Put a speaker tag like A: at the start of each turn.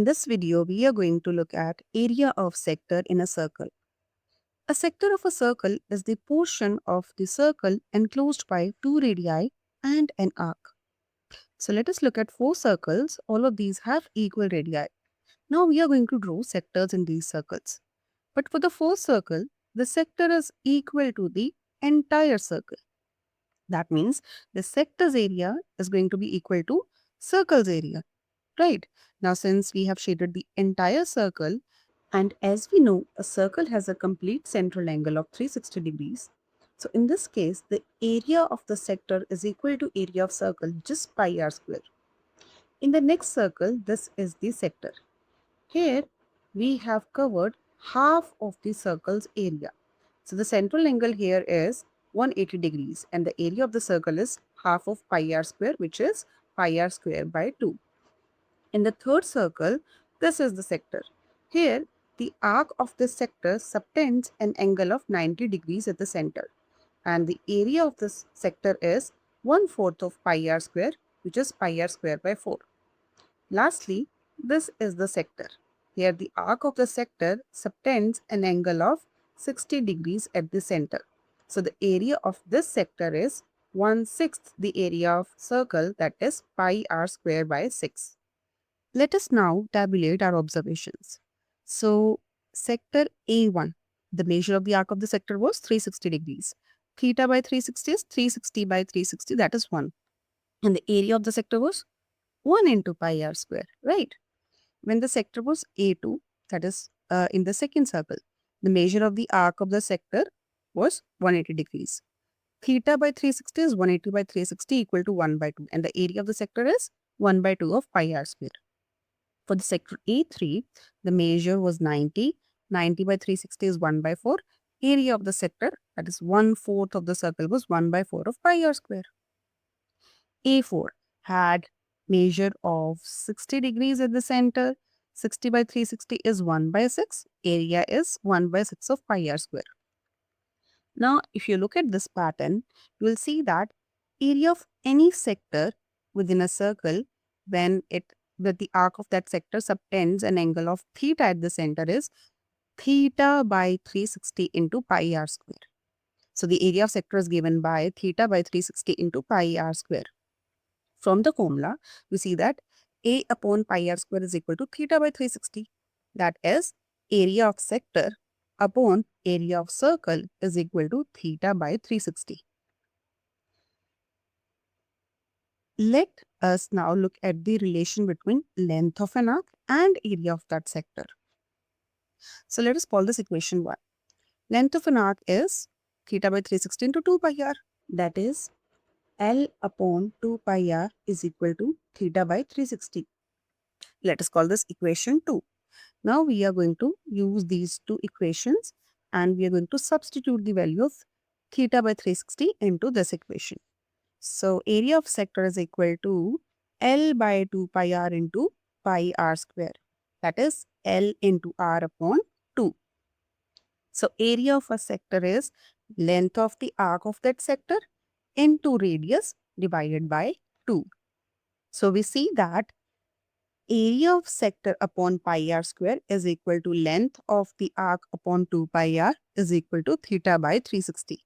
A: this video, we are going to look at area of sector in a circle. A sector of a circle is the portion of the circle enclosed by two radii and an arc. So let us look at four circles. All of these have equal radii. Now we are going to draw sectors in these circles. But for the fourth circle, the sector is equal to the entire circle. That means the sector's area is going to be equal to circle's area. Right. Now, since we have shaded the entire circle, and as we know, a circle has a complete central angle of 360 degrees. So in this case, the area of the sector is equal to area of circle, just pi r square. In the next circle, this is the sector. Here, we have covered half of the circle's area. So the central angle here is 180 degrees and the area of the circle is half of pi r square, which is pi r square by 2. In the third circle, this is the sector. Here, the arc of this sector subtends an angle of 90 degrees at the center. And the area of this sector is 1/4 of pi r square, which is pi r square by 4. Lastly, this is the sector. Here, the arc of the sector subtends an angle of 60 degrees at the center. So, the area of this sector is 1/6 the area of circle, that is pi r square by 6. Let us now tabulate our observations. So, sector A1, the measure of the arc of the sector was 360 degrees. Theta by 360 is 360 by 360, that is 1. And the area of the sector was 1 into pi r square, right? When the sector was A2, that is in the second circle, the measure of the arc of the sector was 180 degrees. Theta by 360 is 180 by 360 equal to 1 by 2. And the area of the sector is 1 by 2 of pi r square. For the sector A3, the measure was 90. 90 by 360 is 1 by 4. Area of the sector, that is 1/4 of the circle, was 1 by 4 of pi r square. A4 had measure of 60 degrees at the center. 60 by 360 is 1 by 6. Area is 1 by 6 of pi r square. Now, if you look at this pattern, you will see that area of any sector within a circle when the arc of that sector subtends an angle of theta at the center is theta by 360 into pi r square. So the area of sector is given by theta by 360 into pi r square. From the formula, we see that A upon pi r square is equal to theta by 360. That is, area of sector upon area of circle is equal to theta by 360. Let us now look at the relation between length of an arc and area of that sector. So let us call this equation 1. Length of an arc is theta by 360 into 2 pi r. That is, L upon 2 pi r is equal to theta by 360. Let us call this equation 2. Now we are going to use these two equations and we are going to substitute the value of theta by 360 into this equation. So area of sector is equal to L by 2 pi r into pi r square. That is L into r upon 2. So area of a sector is length of the arc of that sector into radius divided by 2. So we see that area of sector upon pi r square is equal to length of the arc upon 2 pi r is equal to theta by 360.